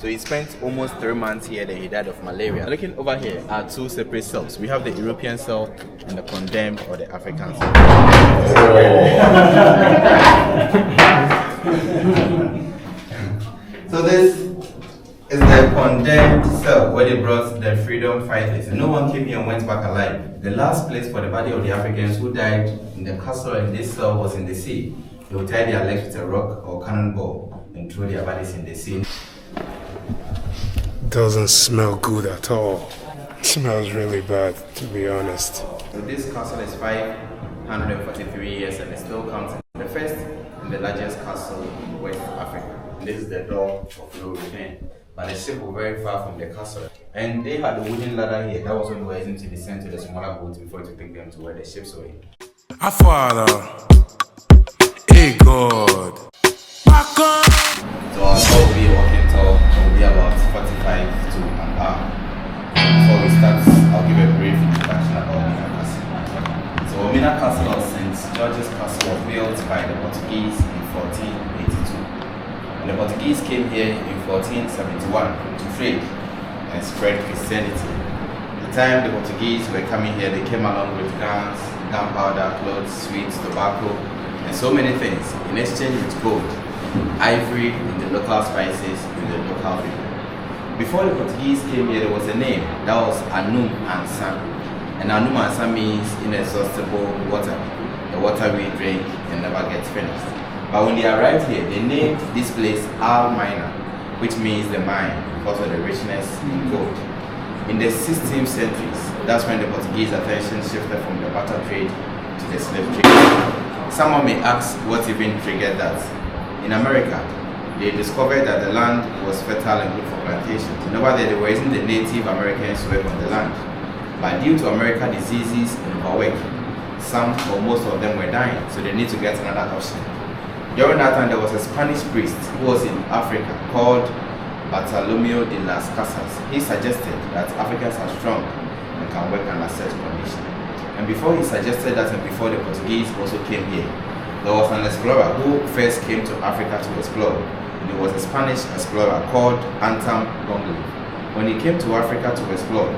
So he spent almost 3 months here, then he died of malaria. Looking over here are two separate cells. We have the European cell and the condemned or the African cell. So this is the condemned cell where they brought the freedom fighters. And no one came here and went back alive. The last place for the body of the Africans who died in the castle in this cell was in the sea. They would tie their legs with a rock or cannonball and throw their bodies in the sea. Doesn't smell good at all. It smells really bad, to be honest. So this castle is 543 years and it still counts the first and the largest castle in West Africa. And this is the door of no return. But the ship was very far from the castle. And they had a wooden ladder here. That was when they were using to descend to the smaller boats before to take them to where the ships were. Our Father, hey God, so our tour will be a walking tour. It will be about 45 to an hour. Before we start, I'll give a brief introduction about Elmina Castle. So Elmina Castle or St. George's Castle was built by the Portuguese in 1482. And the Portuguese came here in 1471 to trade and spread Christianity. At the time the Portuguese were coming here, they came along with guns, gunpowder, clothes, sweets, tobacco, and so many things in exchange with gold, ivory, and the local spices in the local people. Before the Portuguese came here, there was a name that was Anum Ansam. And Anum Ansam means inexhaustible water, the water we drink and never gets finished. But when they arrived here, they named this place Almina, which means the mine because of the richness in gold. In the 16th centuries, that's when the Portuguese attention shifted from the barter trade to the slave trade. Someone may ask what even triggered that. In America, they discovered that the land was fertile and good for plantations. And over there, they were using the Native Americans to work on the land. But due to American diseases and overwork, some or most of them were dying, so they need to get another option. During that time, there was a Spanish priest who was in Africa called Bartolomeo de las Casas. He suggested that Africans are strong and can work under such conditions. And before he suggested that and before the Portuguese also came here, there was an explorer who first came to Africa to explore. And it was a Spanish explorer called Antam Gongle. When he came to Africa to explore,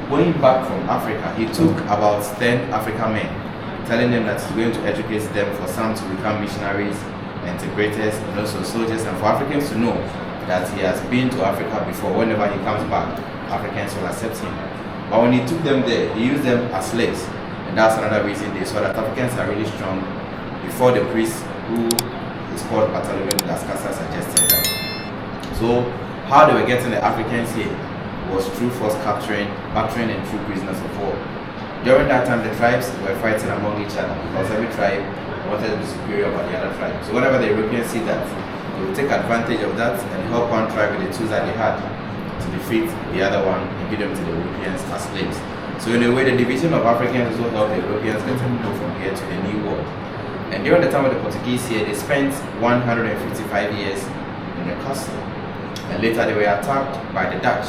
going back from Africa, he took about 10 African men, telling them that he's going to educate them for some to become missionaries, integrators, and also soldiers, and for Africans to know that he has been to Africa before. Whenever he comes back, Africans will accept him. But when he took them there, he used them as slaves. And that's another reason they saw that Africans are really strong before the priest who is called Bartolomeo de las Casas suggested that. So how they were getting the Africans here was through force capturing, battering, and through prisoners of war. During that time, the tribes were fighting among each other because every tribe wanted to be superior over the other tribe. So whenever the Europeans see that, they will take advantage of that and help one tribe with the tools that they had to defeat the other one and give them to the Europeans as slaves. So in a way, the division of Africans also helped the Europeans get to move from here to the New World. And during the time of the Portuguese here, they spent 155 years in the castle. And later they were attacked by the Dutch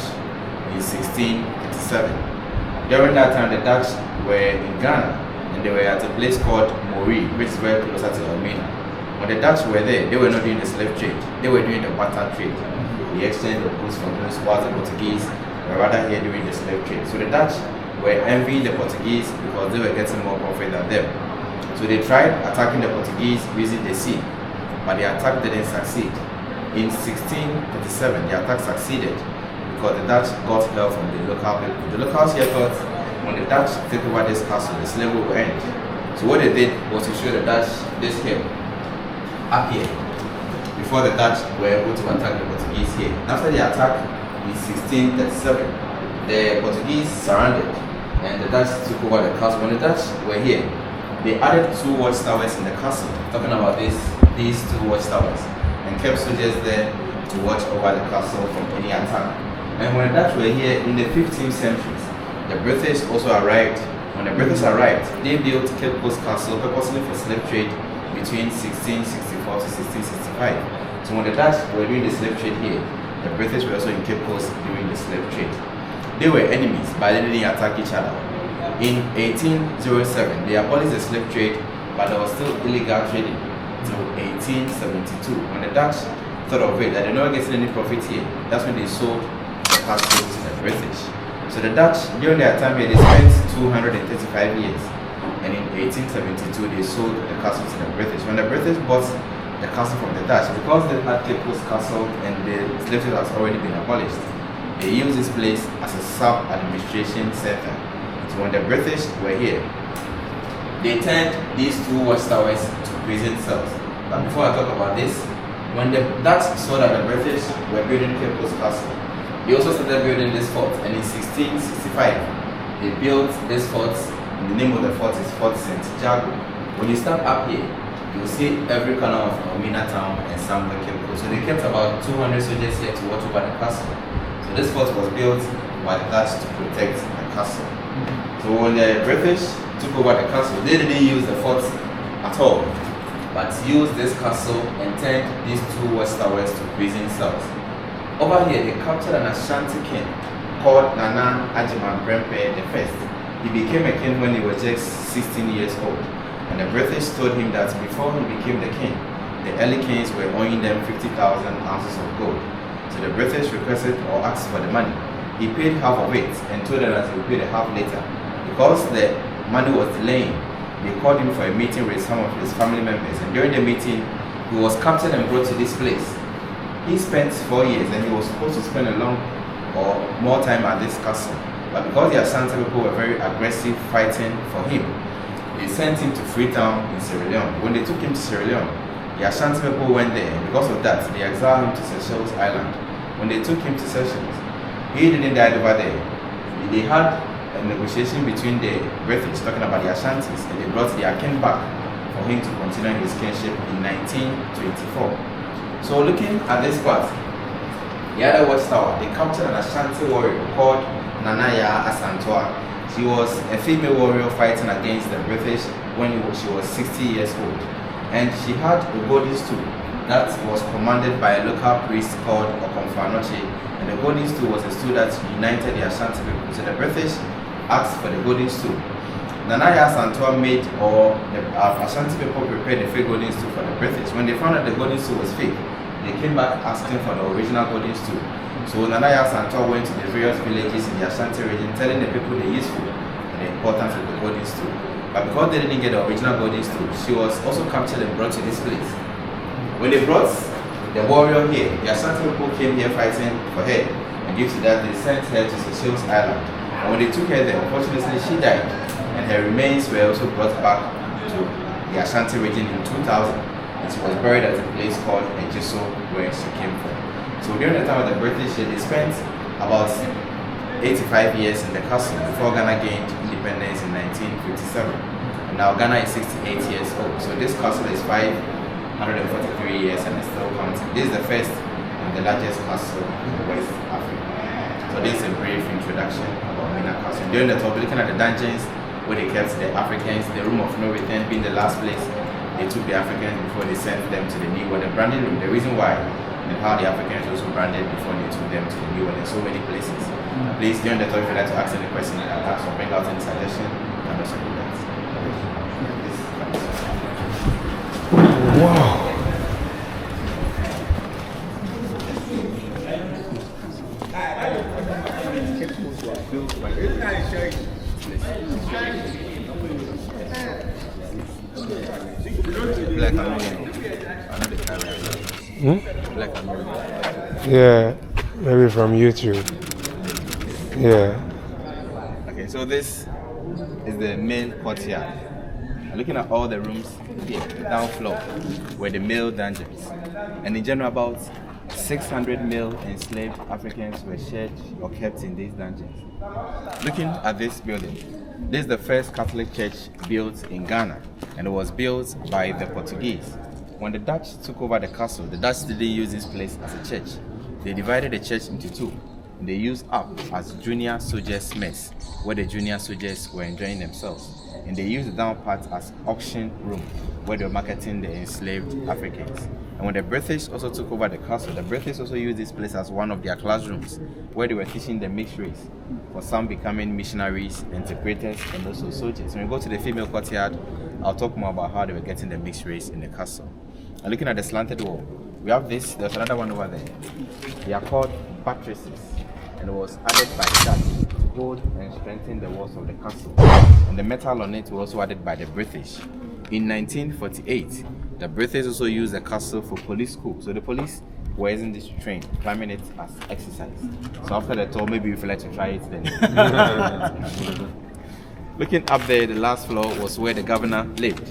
in 1687. During that time, the Dutch were in Ghana and they were at a place called Mori, which is very closer to Elmina. When the Dutch were there, they were not doing the slave trade, they were doing the barter trade. The exchange of goods from those while the Portuguese were rather here doing the slave trade. So the Dutch were envying the Portuguese because they were getting more profit than them. So they tried attacking the Portuguese using the sea, but the attack didn't succeed. In 1637, the attack succeeded because the Dutch got help from the local people. The locals here thought when the Dutch take over this castle, the slavery will end. So what they did was to show the Dutch this hill up here before the Dutch were able to attack the Portuguese here. After the attack in 1637, the Portuguese surrounded and the Dutch took over the castle. When the Dutch were here, they added 2 watchtowers in the castle, talking about these 2 watchtowers, and kept soldiers there to watch over the castle from any attack. And when the Dutch were here in the 15th century, the British also arrived. When the British arrived, they built Cape Coast Castle purposely for slave trade between 1664 to 1665. So when the Dutch were doing the slave trade here, the British were also in Cape Coast doing the slave trade. They were enemies, but they didn't attack each other. In 1807, they abolished the slave trade, but there was still illegal trading until 1872, when the Dutch thought of it that they're not getting any profit here. That's when they sold the castle to the British. So the Dutch, during their time here, they spent 235 years. And in 1872, they sold the castle to the British. When the British bought the castle from the Dutch, because they had Cape Coast Castle and the slave trade has already been abolished, they used this place as a sub-administration center. So when the British were here, they turned these two watchtowers to prison cells. But before I talk about this, when the Dutch saw that the British were building Cape Coast Castle, they also started building this fort. And in 1665, they built this fort. The name of the fort is Fort St. Jago. When you stand up here, you will see every corner of Elmina town and some of the Cape Coast. So they kept about 200 soldiers here to watch over the castle. So this fort was built by the Dutch to protect the castle. So when the British took over the castle, they didn't use the fort at all, but used this castle and turned these two watchtowers to prison cells. Over here, they captured an Ashanti king called Nana Ajiman Brempe I. He became a king when he was just 16 years old. And the British told him that before he became the king, the early kings were owing them 50,000 ounces of gold. So the British requested or asked for the money. He paid half of it and told them that he would pay the half later. Because the money was delaying, they called him for a meeting with some of his family members. And during the meeting, he was captured and brought to this place. He spent 4 years and he was supposed to spend a long or more time at this castle. But because the Ashanti people were very aggressive fighting for him, they sent him to Freetown in Sierra Leone. When they took him to Sierra Leone, the Ashanti people went there. And because of that, they exiled him to Seychelles Island. When they took him to Seychelles, he didn't die over there. They had a negotiation between the British, talking about the Ashantis, and they brought their king back for him to continue his kingship in 1924. So looking at this part, the other watchtower, they captured an Ashanti warrior called Nanaya Asantua. She was a female warrior fighting against the British when she was 60 years old. And she had a golden stool that was commanded by a local priest called Okomfanoche. And the golden stool was a stool that united the Ashanti people. So the British asked for the golden stool. Nanaya Asantua made, or the Ashanti people prepared the fake golden stool for the British. When they found out the golden stool was fake, they came back asking for the original golden stool. So Nanaya Asantua went to the various villages in the Ashanti region, telling the people the useful and the importance of the golden stool. But because they didn't get the original golden stool, she was also captured and brought to this place. When they brought the warrior here, the Ashanti people came here fighting for her, and due to that, they sent her to Seychelles Island. And when they took her there, unfortunately, she died, and her remains were also brought back to the Ashanti region in 2000, and she was buried at a place called Ejiso, where she came from. So during the time of the British, they spent about 85 years in the castle before Ghana gained independence in 1957. And now Ghana is 68 years old. So this castle is 543 years and it's still counting. This is the first and the largest castle in West Africa. So this is a brief introduction about Elmina Castle. During the talk, looking at the dungeons where they kept the Africans, the room of no return being the last place they took the Africans before they sent them to the New World. The branding room, the reason why and how the Africans also branded before they took them to the New World in so many places. Please, during the talk, if you'd like to ask any question and ask or bring out any suggestion, you can also do that. Wow. Black American. Black American. Yeah, maybe from YouTube. Yeah. Okay, so this is the main courtyard. Looking at all the rooms here, the down floor, were the male dungeons. And in general, about 600 male enslaved Africans were shared or kept in these dungeons. Looking at this building, this is the first Catholic church built in Ghana, and it was built by the Portuguese. When the Dutch took over the castle, the Dutch didn't use this place as a church. They divided the church into two. And they used up as junior soldiers' mess, where the junior soldiers were enjoying themselves. And they used the down part as auction room, where they were marketing the enslaved Africans. And when the British also took over the castle, the British also used this place as one of their classrooms, where they were teaching the mixed race, for some becoming missionaries, interpreters, and also soldiers. When we go to the female courtyard, I'll talk more about how they were getting the mixed race in the castle. And looking at the slanted wall, we have this, there's another one over there. They are called buttresses, and it was added by Dutch to hold and strengthen the walls of the castle. And the metal on it was also added by the British. In 1948, the British also used the castle for police school. So the police were using this train, climbing it as exercise. So after the tour, maybe if you like to try it, then. Looking up there, the last floor was where the governor lived.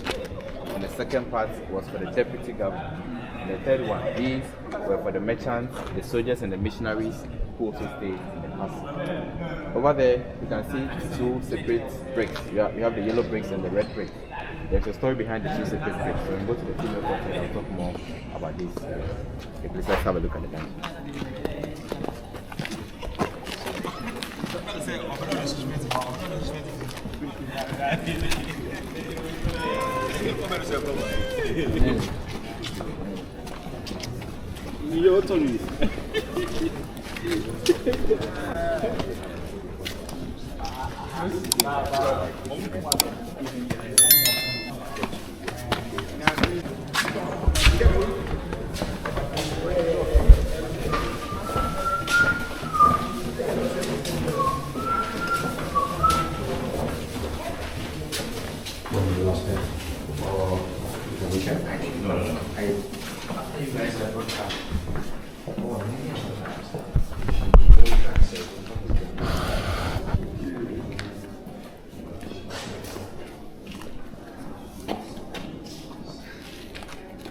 And the second part was for the deputy governor. And the third one, these were for the merchants, the soldiers, and the missionaries who also stayed in the castle. Over there, you can see two separate bricks. You have the yellow bricks and the red bricks. There's a story behind the two separate bricks. So when we go to the female portrait, I'll talk more about this. Okay, please let's have a look at the dungeon.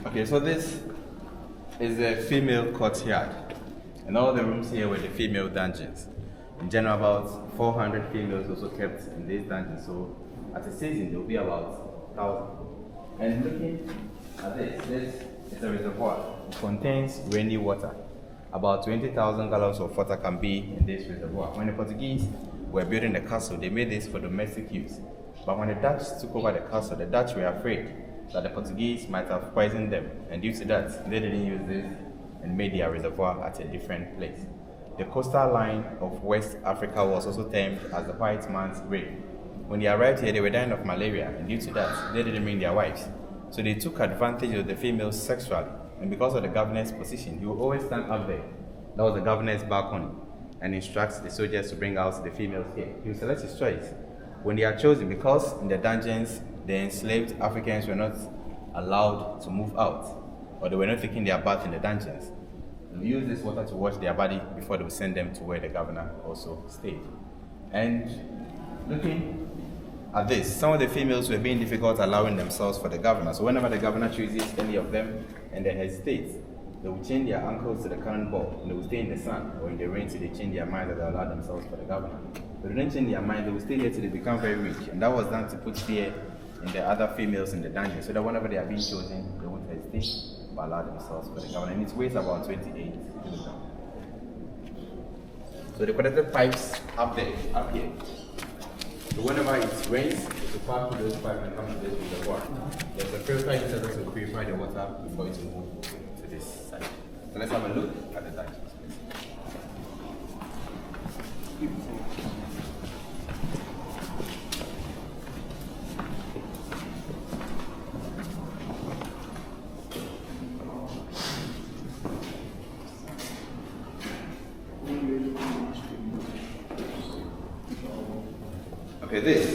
Okay, so this is the female courtyard, and all the rooms here were the female dungeons. In general, about 400 females also kept in these dungeons, so at a season there will be about 1,000. And looking at this is a reservoir. It contains rainy water. About 20,000 gallons of water can be in this reservoir. When the Portuguese were building the castle, they made this for domestic use. But when the Dutch took over the castle, the Dutch were afraid that the Portuguese might have poisoned them, and due to that, they didn't use this and made their reservoir at a different place. The coastal line of West Africa was also termed as the white man's grave. When they arrived here, they were dying of malaria, and due to that, they didn't bring their wives. So they took advantage of the females sexually, and because of the governor's position, he would always stand up there. That was the governor's balcony, and instructs the soldiers to bring out the females here. He would select his choice. When they are chosen, because in the dungeons, the enslaved Africans were not allowed to move out, or they were not taking their bath in the dungeons. They use this water to wash their body before they would send them to where the governor also stayed. And looking at this, some of the females were being difficult allowing themselves for the governor. So whenever the governor chooses any of them and they hesitate, they will chain their ankles to the cannonball and they will stay in the sun or in the rain till they change their mind that they allow themselves for the governor. If they don't change their mind, they will stay here till they become very weak. And that was done to put fear in the other females in the dungeon, so that whenever they are being chosen, they won't hesitate but allow themselves for the governor. And it weighs about 28 kilograms. So they connected pipes up there, up here. So whenever it rains, to pass through those pipes and come to this reservoir. There's a filter inside to purify the water before it moves to this side. So let's have a look at the dungeons. Okay, this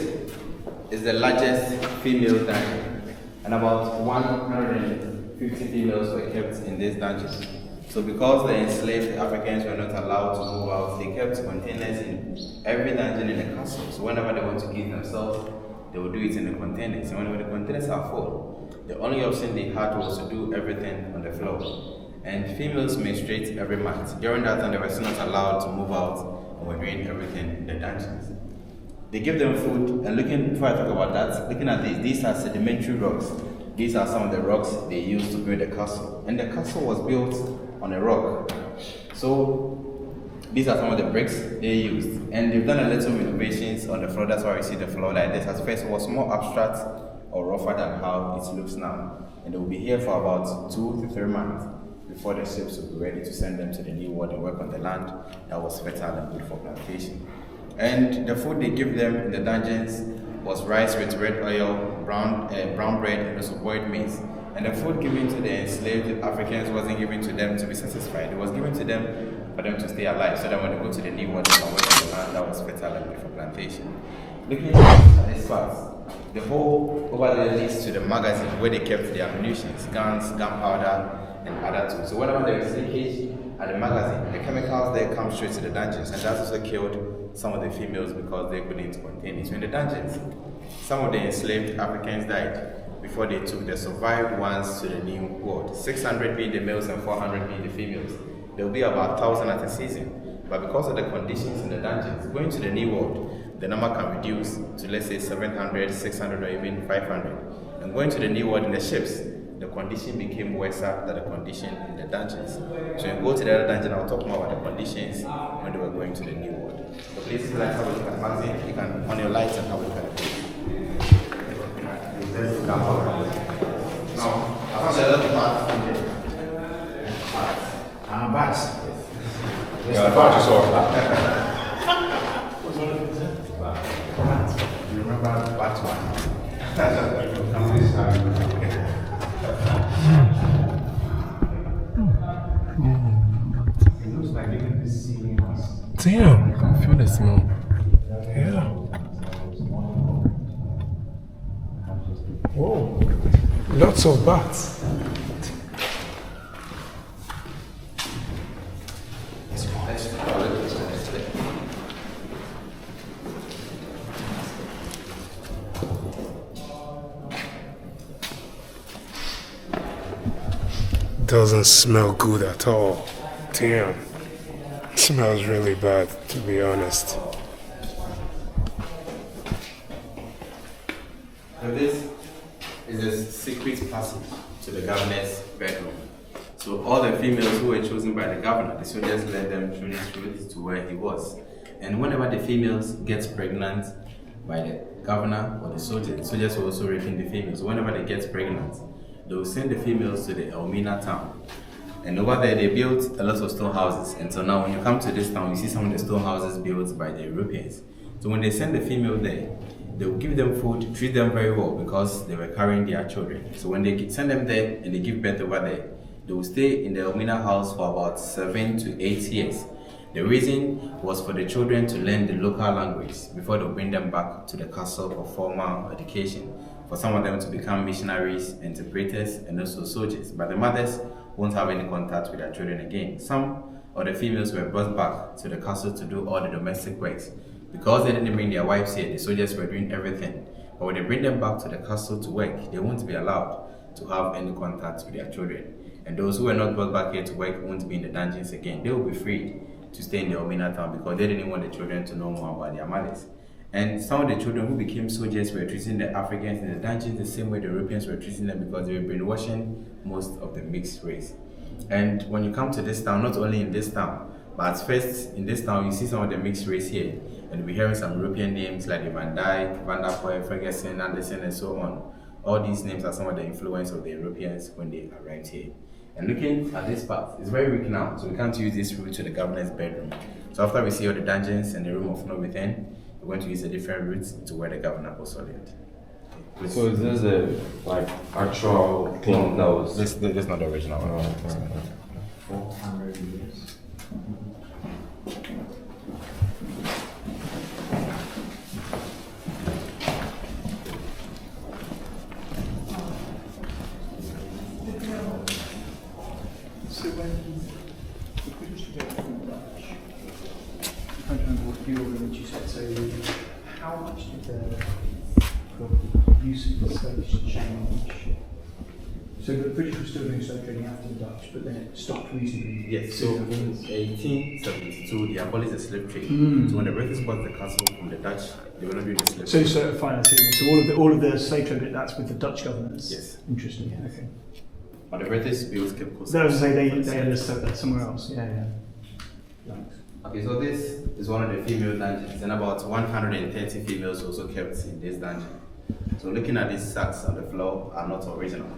is the largest female dungeon, and about 150 females were kept in this dungeon. So because the enslaved Africans were not allowed to move out, they kept containers in every dungeon in the castle. So whenever they want to give themselves, they would do it in the containers. And whenever the containers are full, the only option they had was to do everything on the floor. And females menstruate every month. During that time, they were still not allowed to move out and were doing everything in the dungeons. They give them food, and before I talk about that, looking at these are sedimentary rocks. These are some of the rocks they used to build the castle. And the castle was built on a rock. So these are some of the bricks they used. And they've done a little renovations on the floor. That's why you see the floor like this. At first it was more abstract or rougher than how it looks now. And they will be here for about 2 to 3 months before the ships will be ready to send them to the new world and work on the land that was fertile and good for plantation. And the food they give them in the dungeons was rice with red oil, brown bread, and also boiled maize. And the food given to the enslaved Africans wasn't given to them to be satisfied. It was given to them for them to stay alive, so that when they go to the New World, they can work on the land that was fertile and good for plantation. Looking at this part, the whole over there leads to the magazine where they kept their ammunition, guns, gunpowder, and other tools. So whenever there is leakage at the magazine, the chemicals there come straight to the dungeons, and that also killed some of the females because they couldn't contain it. So in the dungeons, some of the enslaved Africans died before they took the survived ones to the New World. 600 being the males and 400 being the females. There will be about 1,000 at a season, but because of the conditions in the dungeons, going to the New World, the number can reduce to, let's say, 700, 600, or even 500. And going to the New World in the ships, the condition became worse than the condition in the dungeons. So you go to the other dungeon, I'll talk more about the conditions when they were going to the New World. So please, like, have a look at the magazine. You can on your lights and have a look at it. Now, I found a little part from there. Bats. Yeah, I thought you saw it. You remember Batman? It looks like even this ceiling has. Damn, I can feel the smell. Yeah. Whoa, lots of bats. Doesn't smell good at all. Damn. It smells really bad, to be honest. And this is a secret passage to the governor's bedroom. So all the females who were chosen by the governor, the soldiers led them through the streets to where he was. And whenever the females get pregnant by the governor or the soldiers were also raping the females. So whenever they get pregnant, they will send the females to the Elmina town. And over there, they built a lot of stone houses. And so now when you come to this town, you see some of the stone houses built by the Europeans. So when they send the female there, they will give them food, treat them very well because they were carrying their children. So when they send them there and they give birth over there, they will stay in the Elmina house for about 7 to 8 years. The reason was for the children to learn the local language before they bring them back to the castle for formal education. For some of them to become missionaries, interpreters, and also soldiers. But the mothers won't have any contact with their children again. Some of the females were brought back to the castle to do all the domestic works. Because they didn't bring their wives here, the soldiers were doing everything. But when they bring them back to the castle to work, they won't be allowed to have any contact with their children. And those who were not brought back here to work won't be in the dungeons again. They will be free to stay in the Elmina town because they didn't want the children to know more about their mothers. And some of the children who became soldiers were treating the Africans in the dungeons the same way the Europeans were treating them because they were brainwashing most of the mixed race. And when you come to this town, not only in this town, but at first in this town, you see some of the mixed race here. And we're hearing some European names like the Van Dyke, Van der Poel, Ferguson, Anderson, and so on. All these names are some of the influence of the Europeans when they arrived here. And looking at this part, it's very weak now, so we can't use this route to the governor's bedroom. So after we see all the dungeons and the room of no return, we're going to use a different route to where the governor also lived. So is this the actual thing that was? This is not the original one. 400 years. So when the British were from the Dutch, I don't remember what year in which you said, so how much did the use of the slaves change? So the British were still doing slave trading after the Dutch, but then it stopped reasonably. Yes, so in 1872, they abolished the slave trade. So when the British bought the castle from the Dutch, they were not doing the slave trade. So financing. So all of the slave trade, that's with the Dutch governors. Yes. Interesting. Yeah. Okay. But the British built Cape Coast. So I was to say they had that somewhere else. Yeah. Thanks. Okay, so this is one of the female dungeons, and about 130 females also kept in this dungeon. So looking at these sacks on the floor are not original.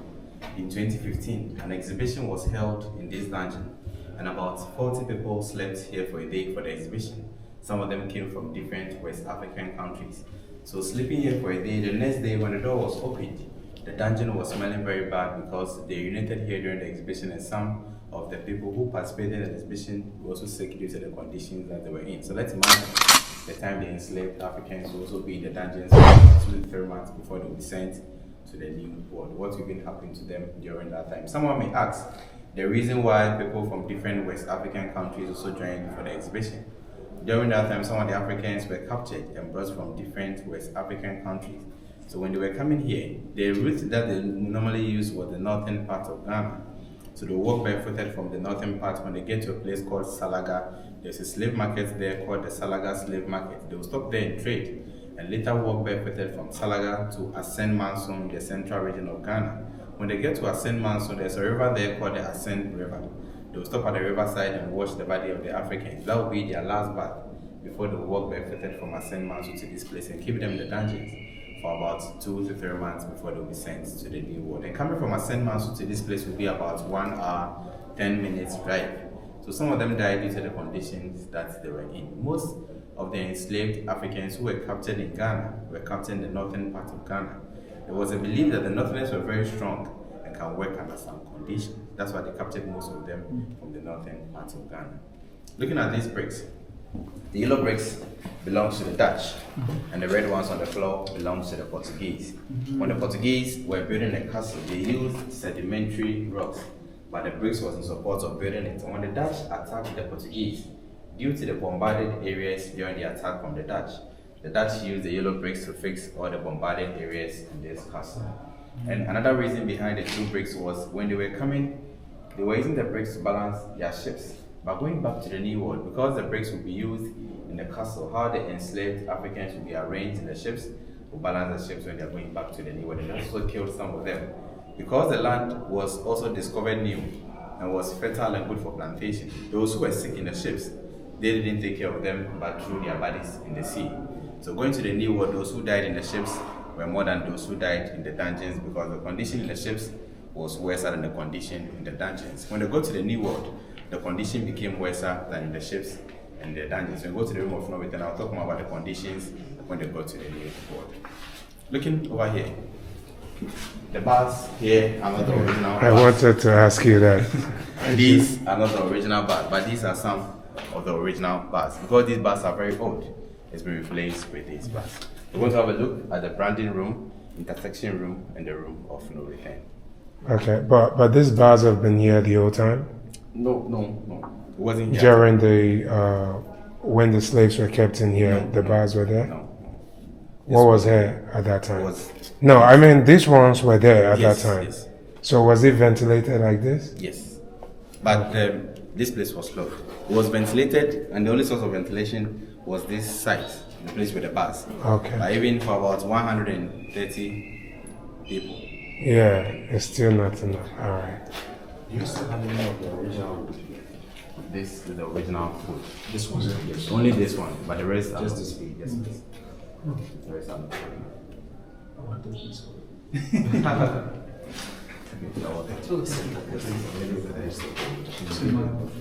In 2015, an exhibition was held in this dungeon, and about 40 people slept here for a day for the exhibition. Some of them came from different West African countries. So sleeping here for a day, the next day when the door was opened, The dungeon was smelling very bad because they urinated here during the exhibition, and some of the people who participated in the exhibition were also sick due to the conditions that they were in. So let's imagine the time the enslaved Africans will also be in the dungeons for 2 to 3 months before they will be sent to the new world. What will be happening to them during that time? Someone may ask the reason why people from different West African countries also joined for the exhibition. During that time, some of the Africans were captured and brought from different West African countries. So when they were coming here, the route that they normally use was the northern part of Ghana. So they walk barefooted from the northern part. When they get to a place called Salaga, there's a slave market there called the Salaga Slave Market. They will stop there and trade, and later walk barefooted from Salaga to Asen Manson, the central region of Ghana. When they get to Asen Manson, there's a river there called the Asen River. They will stop at the riverside and wash the body of the Africans. That will be their last bath before they will walk barefooted from Asen Manson to this place and keep them in the dungeons for about 2 to 3 months before they'll be sent to the new world. And coming from Asen Manson to this place will be about 1 hour, 10 minutes drive. So some of them died due to the conditions that they were in. Most of the enslaved Africans who were captured in Ghana were captured in the northern part of Ghana. There was a belief that the Northerners were very strong and can work under some conditions. That's why they captured most of them from the northern part of Ghana. Looking at these bricks, the yellow bricks belongs to the Dutch, and the red ones on the floor belongs to the Portuguese. When the Portuguese were building a castle, they used sedimentary rocks, but the bricks was in support of building it. And when the Dutch attacked the Portuguese, due to the bombarded areas during the attack from the Dutch used the yellow bricks to fix all the bombarded areas in this castle. And another reason behind the 2 bricks was when they were coming, they were using the bricks to balance their ships. But going back to the New World, because the bricks will be used in the castle, how the enslaved Africans will be arranged in the ships will balance the ships when they are going back to the New World. And also killed some of them. Because the land was also discovered new and was fertile and good for plantation, those who were sick in the ships, they didn't take care of them but threw their bodies in the sea. So going to the New World, those who died in the ships were more than those who died in the dungeons, because the condition in the ships was worse than the condition in the dungeons. When they go to the New World, the condition became worse than in the ships and the dungeons. When we go to the room of no return, I'll talk more about the conditions when they go to the New World. Looking over here, the bars here are not the original bars. I wanted to ask you that. These are not the original bars, but these are some of the original bars. Because these bars are very old, it's been replaced with these bars. We're going to have a look at the branding room, intersection room, and the room of no return. Okay, but these bars have been here the whole time? No. It wasn't here. During the, when the slaves were kept in here, the bars were there? No. What was there at that time? Was, no, I mean, these ones were there at yes, that time. Yes. So was it ventilated like this? Yes. But this place was closed. It was ventilated, and the only source of ventilation was this site, the place with the bars. Okay. But even for about 130 people. Yeah, it's still not enough. All right. Do you still have any of the original? This is the original food. This one? Yes. Only this one, but the rest are Just not. this one? Yes, please. The rest are not. Oh, I don't think so.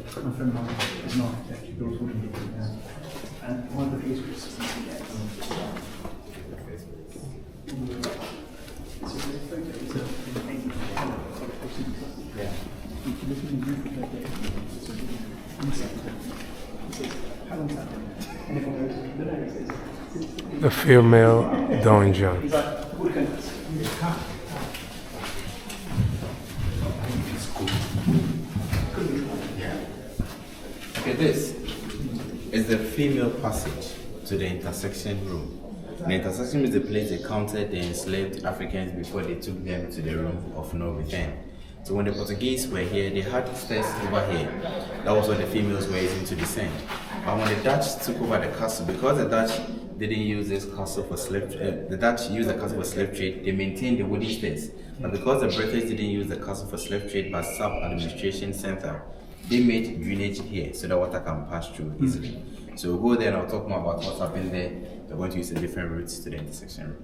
So my friend Mark is an architect, he builds wooden buildings. And one of the face systems he gets. So there's photos of the painting. Yeah. You can look in the roof of their day. So inside. He says, how long's that been? And everyone goes, no, he says, The female dungeon. he's like, what can I Okay, this is the female passage to the intersection room. The intersection is the place they counted the enslaved Africans before they took them to the room of no return. So when the Portuguese were here, they had stairs over here. That was what the females were using to descend. But when the Dutch took over the castle, because the Dutch didn't use this castle for slave trade, the Dutch used the castle for slave trade, they maintained the wooden stairs. But because the British didn't use the castle for slave trade but sub-administration center, they made drainage here so that water can pass through easily. So we'll go there and I'll talk more about what's happened there. We're going to use the different routes to the intersection room.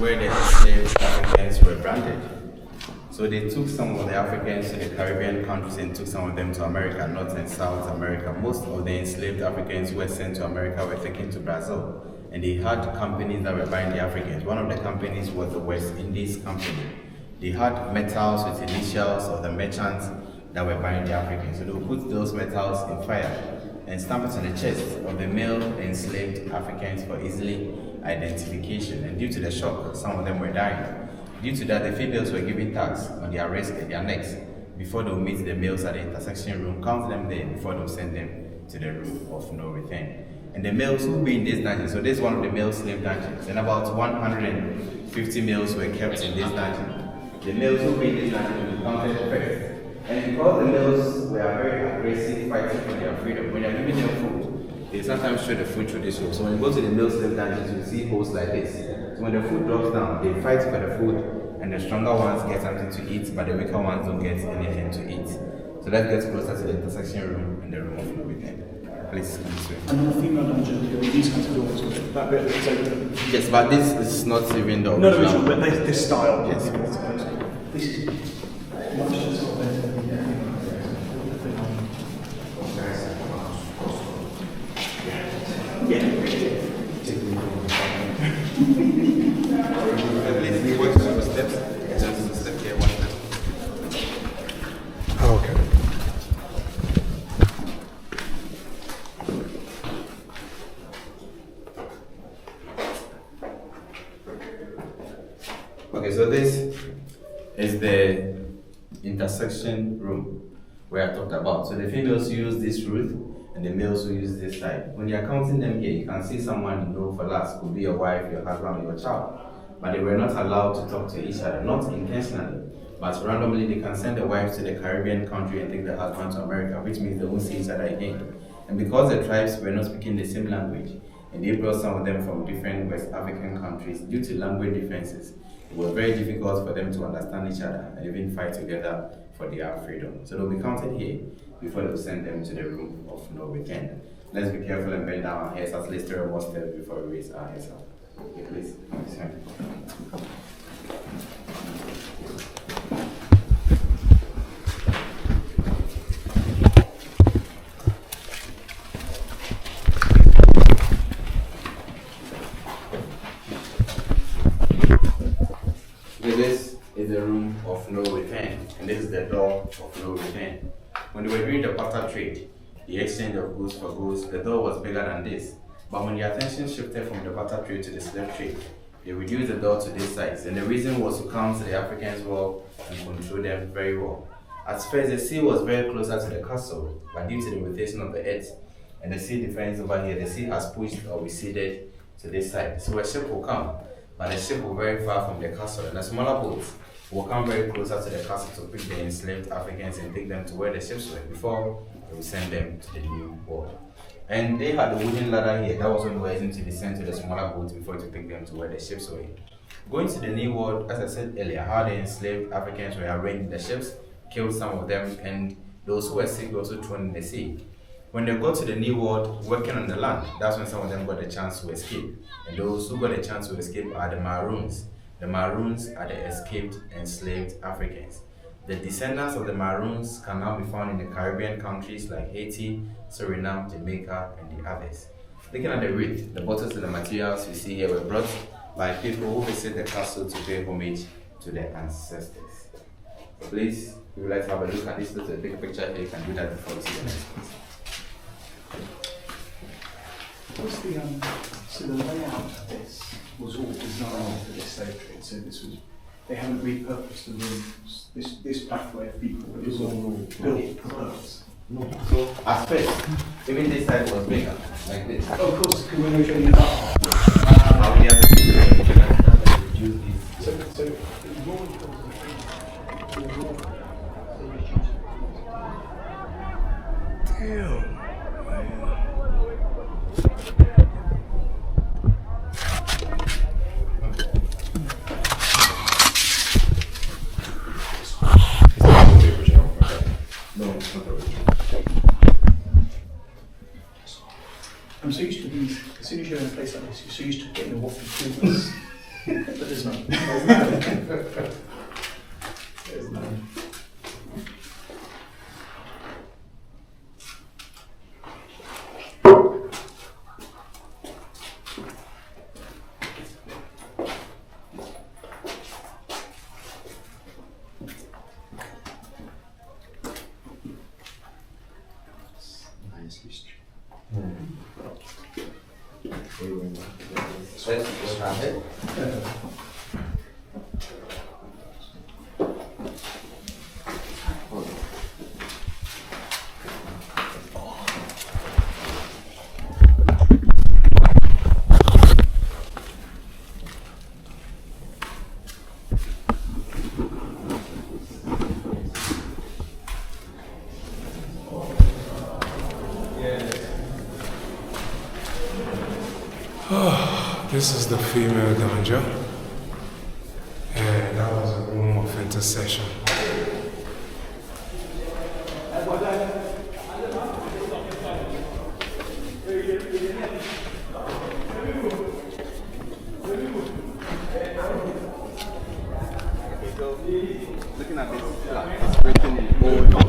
where the enslaved Africans were branded. So they took some of the Africans to the Caribbean countries and took some of them to America, North and South America. Most of the enslaved Africans who were sent to America were taken to Brazil. And they had companies that were buying the Africans. One of the companies was the West Indies Company. They had metals with initials of the merchants that were buying the Africans. So they would put those metals in fire and stamp it on the chest of the male enslaved Africans for easily identification. And due to the shock, some of them were dying. Due to that, the females were given tags on their wrists and their necks before they would meet the males at the intersection room, count them there before they would send them to the room of no return. And the males who were in this dungeon, so this is one of the male slave dungeons, and about 150 males were kept in this dungeon. The males who were in this dungeon were counted first. And because the males were very aggressive fighting for their freedom, when you're giving them food, they sometimes show the food through this hole. So when you go to the male slave dungeons, you see holes like this. So when the food drops down, they fight for the food, and the stronger ones get something to eat, but the weaker ones don't get anything to eat. So let's get closer to the intersection room and the room of no return. Please come this way. And the female dungeon, these kinds of doors, that bit that's open. Yes, but this is not even the No, original. but this style. Yes. This is much sort of better than the Please, watch the steps. Just a step here, watch them. Okay. Okay, so this is the intersection room where I talked about. So the females use this route and the males will use this side. When you're counting them here, you can see someone you know for last, could be your wife, your husband, or your child. But they were not allowed to talk to each other, not intentionally, but randomly they can send the wife to the Caribbean country and take the husband to America, which means they won't see each other again. And because the tribes were not speaking the same language, and they brought some of them from different West African countries, due to language differences, it was very difficult for them to understand each other and even fight together for their freedom. So they'll be counted here before they'll send them to the room of no return. Let's be careful and bend down our heads at least 3 more steps before we raise our heads up. Okay, please. This is the room of no return, and this is the door of no return. When they were doing the barter trade, the exchange of goods for goods, the door was bigger than this. But when the attention shifted from the barter trade to the slave trade, they reduced the door to this size, and the reason was to count the Africans well and control them very well. At first, the sea was very closer to the castle, but due to the rotation of the earth and the sea difference over here, the sea has pushed or receded to this side. So a ship will come, but the ship will be very far from the castle, and the smaller boats will come very closer to the castle to pick the enslaved Africans and take them to where the ships were before they will send them to the new world. And they had a wooden ladder here that was when they were using to descend to the smaller boats before to take them to where the ships were. Going to the new world, as I said earlier, how the enslaved Africans were arranged in the ships, killed some of them, and those who were sick were also thrown in the sea. When they got to the new world, working on the land, that's when some of them got the chance to escape. And those who got the chance to escape are the Maroons. The Maroons are the escaped enslaved Africans. The descendants of the Maroons can now be found in the Caribbean countries like Haiti, Suriname, Jamaica, and the others. Looking at the wreath, the bottles and the materials you see here were brought by people who visit the castle to pay homage to their ancestors. So please, if you would like to have a look at this little big picture here, you can do that before we see the next one. What's the so the layout of this was all designed for this slave trade. So this was they haven't repurposed the rooms. This pathway of people was all built for those. No. So at first, even this side was bigger, like this. Oh, of course, because when we showing it up. How we have to reduce this. So Damn. No, it's not original. I'm so used to these. As soon as you're in a place like this, you're so used to getting a waffle through There's none. There's none. Nice history. This is the female ganja, and that was a room of intercession. Looking at this plaque, it's written in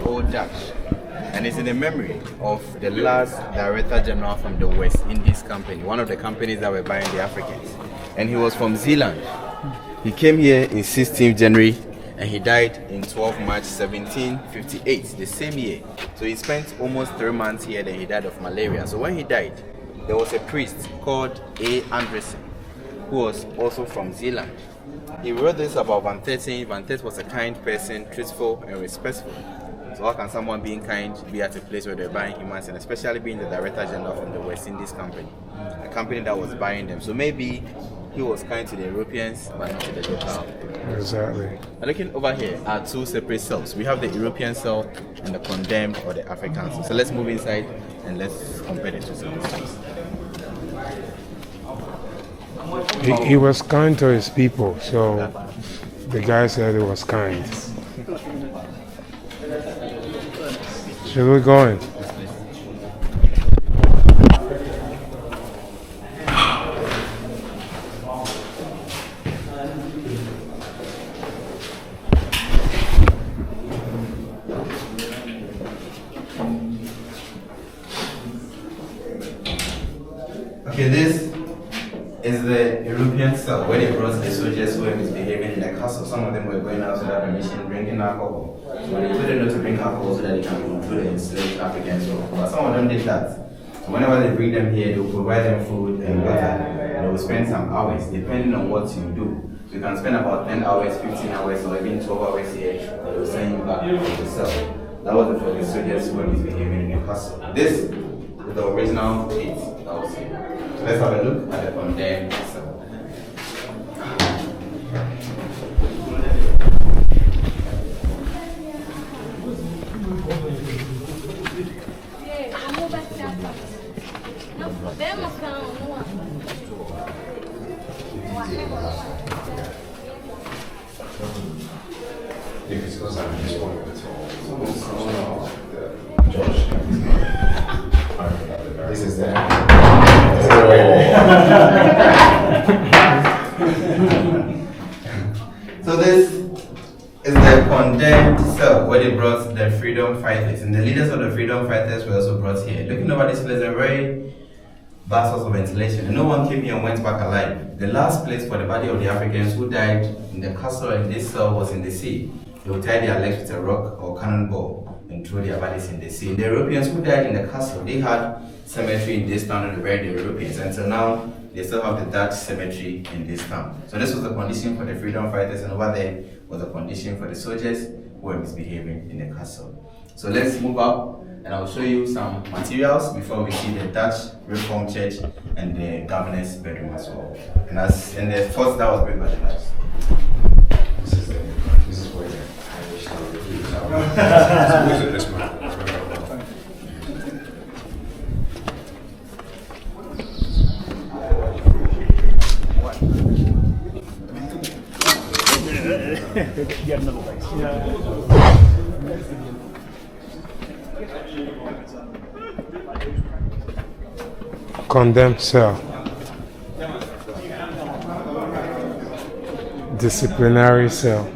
old Dutch, and it's in the memory of the last Director General from the West Indies Company, one of the companies that were buying the Africans. And he was from Zealand. He came here in 16th January and he died in 12 March 1758, the same year. So he spent almost 3 months here, then he died of malaria. So when he died, there was a priest called A. Anderson, who was also from Zealand. He wrote this about Van Terten. Van Terten was a kind person, truthful and respectful. So how can someone being kind be at a place where they're buying humans, and especially being the Director General from the West Indies Company, a company that was buying them? So maybe he was kind to the Europeans, but not to the local. Exactly. And looking over here are two separate cells. We have the European cell and the condemned or the African cell. So let's move inside and let's compare the two cells. He was kind to his people, so the guy said it was kind. Should we go in? Okay, this is the European cell where they brought the soldiers who were misbehaving in the castle. Some of them were going out without permission, drinking alcohol. So they told them not to drink alcohol so that they can control the enslaved Africans. But some of them did that. So whenever they bring them here, they will provide them food and water. And they will spend some hours, depending on what you do. So you can spend about 10 hours, 15 hours, or even 12 hours here. They will send you back to the cell. That was for the soldiers who were misbehaving in the castle. This is the original pit that was here. So let's have a look at the condemned cell. This is the So this is the condemned cell where they brought the freedom fighters, and the leaders of the freedom fighters were also brought here. Looking over this place, a very bad source of ventilation, and no one came here and went back alive. The last place for the body of the Africans who died in the castle and this cell was in the sea. They would tie their legs with a rock or cannonball and throw their bodies in the sea. The Europeans who died in the castle, they had cemetery in this town and buried the Europeans. Until now, they still have the Dutch cemetery in this town. So this was the condition for the freedom fighters, and over there was the condition for the soldiers who were misbehaving in the castle. So let's move up, and I'll show you some materials before we see the Dutch Reformed Church and the governor's bedroom as well. And the first that was built by the Dutch. This is where the Irish are. Who's in this man? Get another place. Condemned cell. disciplinary cell.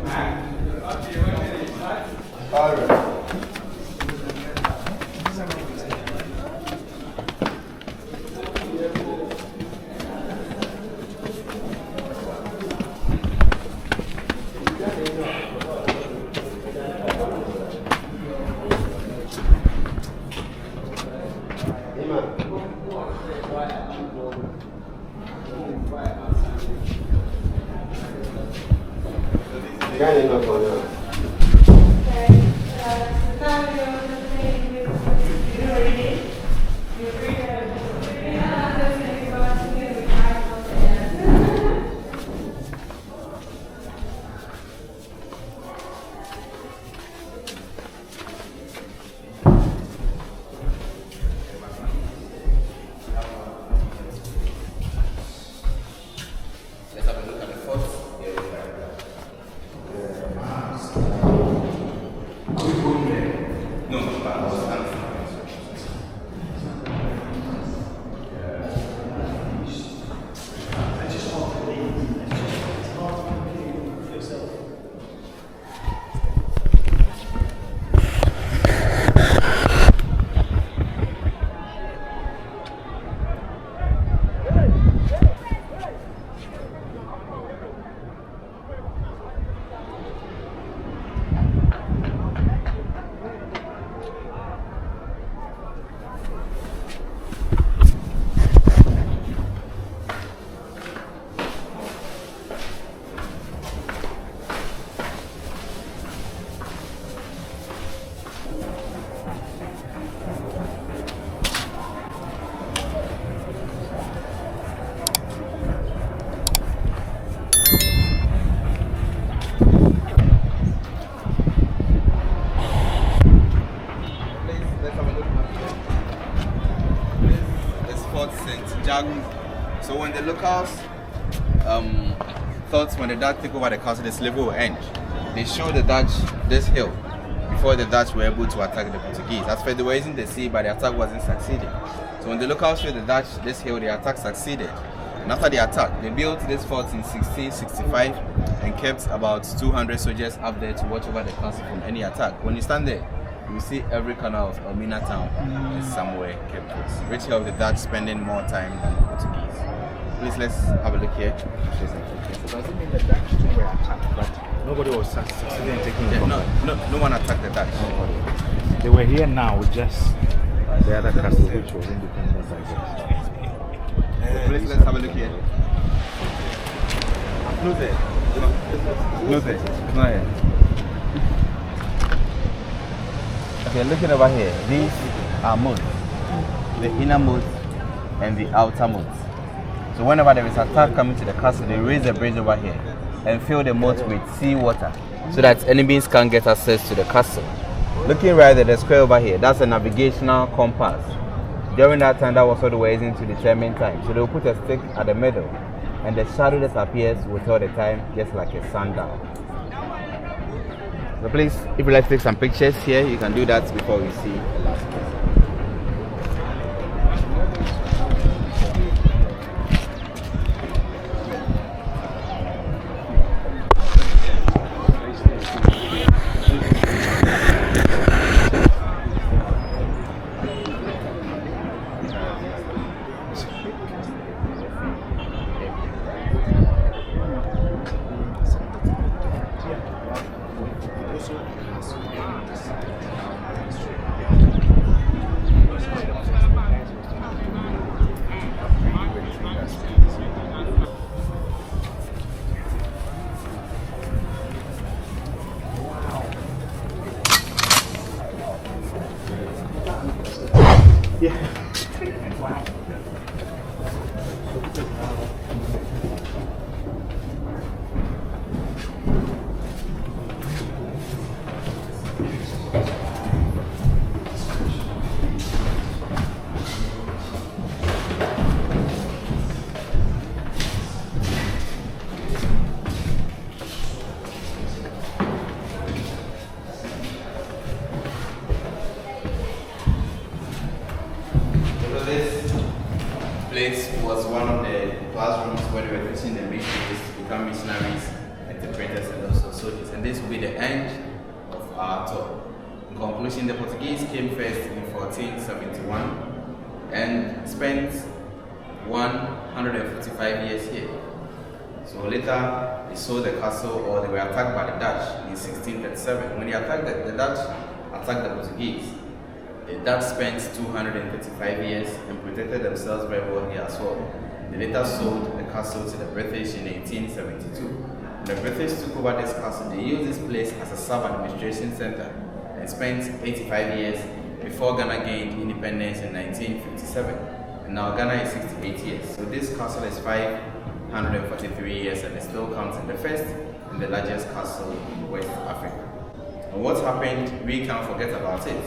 Let's have a look at the fort. No, I was So when the locals thought when the Dutch take over the castle, the slavery will end, they showed the Dutch this hill before the Dutch were able to attack the Portuguese. As for they were using the sea, but the attack wasn't succeeding. So when the locals showed the Dutch this hill, the attack succeeded. And after the attack, they built this fort in 1665 and kept about 200 soldiers up there to watch over the castle from any attack. When you stand there, you will see every corner of Elmina town is somewhere kept close, which helped the Dutch spending more time than the Portuguese. Please, let's have a look here. So does it mean the Dutch too were attacked, but nobody was succeeding in taking it from them? No one attacked the Dutch. They were here now with just the other castle, which was independent, I guess. So please, let's have a look here. Close it. Close it. It's not here. Okay, looking over here, these are moats, the inner moat and the outer moat. So whenever there is attack coming to the castle, they raise a bridge over here and fill the moat with seawater so that enemies can't get access to the castle. Looking right at the square over here, that's a navigational compass. During that time, that was what they were using to determine time. So they will put a stick at the middle and the shadow that appears will tell the time just like a sundial. So please, if you'd like to take some pictures here, you can do that before we see the last one. Was one of the classrooms where they were teaching the missionaries to become missionaries and soldiers, and this will be the end of our tour. In conclusion, the Portuguese came first in 1471 and spent 155 years here. So later they sold the castle, or they were attacked by the Dutch in 1637. When they attacked the Dutch attacked the Portuguese, the Dutch spent 235 years and protected themselves very well here as well. They later sold the castle to the British in 1872. When the British took over this castle, they used this place as a sub-administration center and spent 85 years before Ghana gained independence in 1957. And now Ghana is 68 years. So this castle is 543 years and it still counts in the first and the largest castle in West Africa. And what happened, we can't forget about it.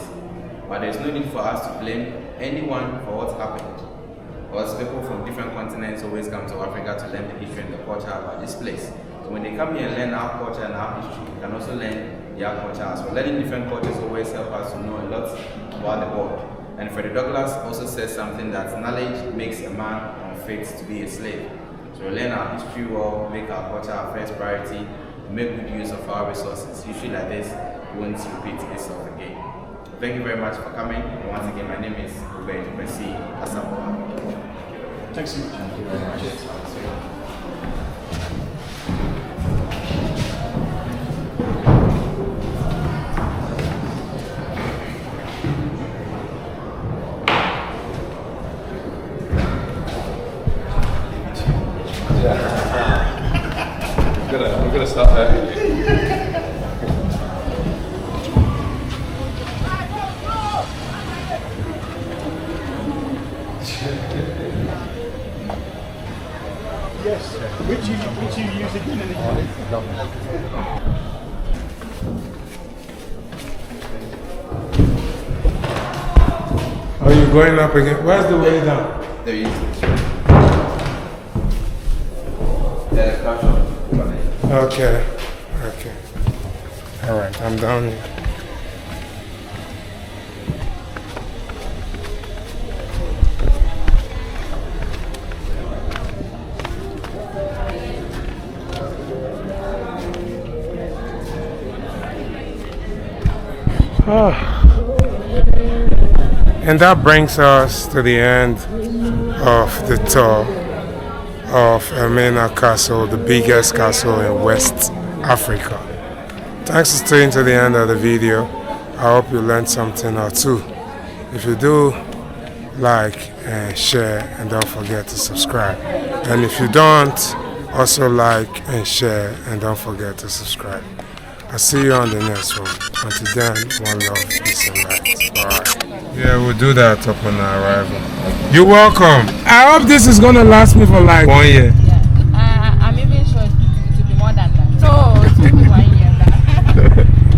But there's no need for us to blame anyone for what happened. Because people from different continents always come to Africa to learn the history and the culture about this place. So when they come here and learn our culture and our history, they can also learn their culture as well. Learning different cultures always helps us to know a lot about the world. And Frederick Douglass also says something that knowledge makes a man unfit to be a slave. So we learn our history well, make our culture our first priority, make good use of our resources. History like this won't repeat itself again. Thank you very much for coming. And once again, my name is LIBERIA. Thanks so much. Thank you very much. I'm gonna stop that. Yes. Which you use again and again? Are you going up again? Where's the way down? There you go. There's a caption. Okay. Okay. Alright, I'm down here. And that brings us to the end of the tour of Elmina Castle, the biggest castle in West Africa. Thanks for staying to the end of the video. I hope you learned something or two. If you do, like and share, and don't forget to subscribe. And if you don't, also like and share, and don't forget to subscribe. I'll see you on the next one. Until then, one love, peace and light. Bye. Yeah, we'll do that upon our arrival. You're welcome. I hope this is going to last me for like 1 year. Yeah, I'm even sure it will be more than that. So, it will be 1 year.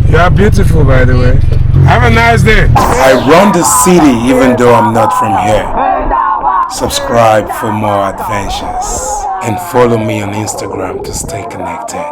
You are beautiful, by the way. Have a nice day. I run the city even though I'm not from here. Subscribe for more adventures and follow me on Instagram to stay connected.